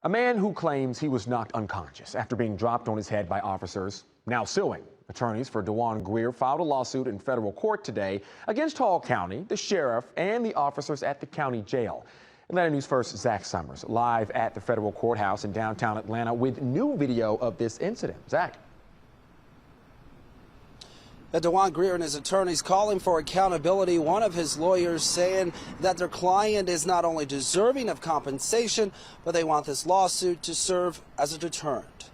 A man who claims he was knocked unconscious after being dropped on his head by officers, now suing. Attorneys for Dewon Greer filed a lawsuit in federal court today against Hall County, the sheriff, and the officers at the county jail. Atlanta News First Zac Summers live at the federal courthouse in downtown Atlanta with new video of this incident. Zac. Dewon Greer and his attorneys calling for accountability. One of his lawyers saying that their client is not only deserving of compensation, but they want this lawsuit to serve as a deterrent.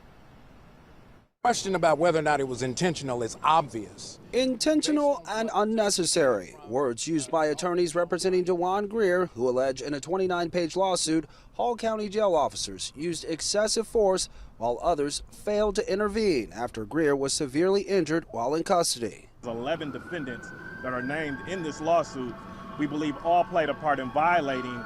Question about whether or not it was intentional is obvious. Intentional and unnecessary. Words used by attorneys representing Dewon Greer, who allege in a 29-page lawsuit Hall County jail officers used excessive force while others failed to intervene after Greer was severely injured while in custody. 11 defendants that are named in this lawsuit, we believe all played a part in violating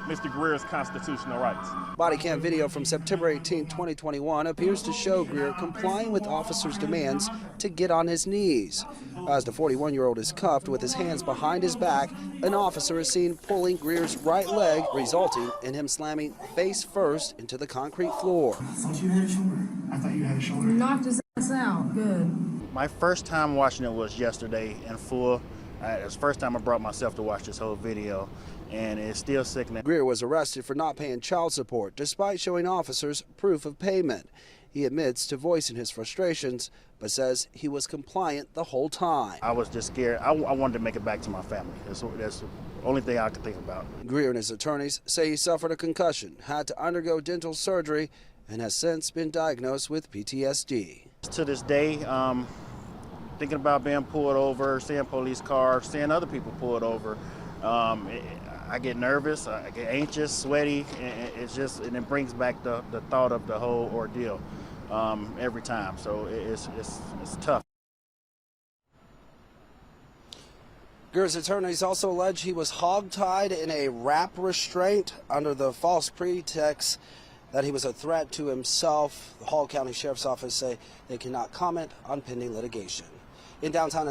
Mr. Greer's constitutional rights. Body cam video from September 18, 2021 appears to show Greer complying with officers' demands to get on his knees. As the 41-year-old is cuffed with his hands behind his back, an officer is seen pulling Greer's right leg, resulting in him slamming face first into the concrete floor. I thought you had a shoulder. I thought you had a shoulder. You knocked his ass out. Good. My first time watching it was yesterday in full. It was the first time I brought myself to watch this whole video, and it's still sickening. Greer was arrested for not paying child support despite showing officers proof of payment. He admits to voicing his frustrations, but says he was compliant the whole time. I was just scared. I wanted to make it back to my family. That's the only thing I could think about. Greer and his attorneys say he suffered a concussion, had to undergo dental surgery, and has since been diagnosed with PTSD. To this day, thinking about being pulled over, seeing police cars, seeing other people pulled over, I get nervous, I get anxious, sweaty, and it brings back the thought of the whole ordeal every time. So it's tough. Greer's attorneys also allege he was hogtied in a wrap restraint under the false pretext that he was a threat to himself. The Hall County Sheriff's Office say they cannot comment on pending litigation. In downtown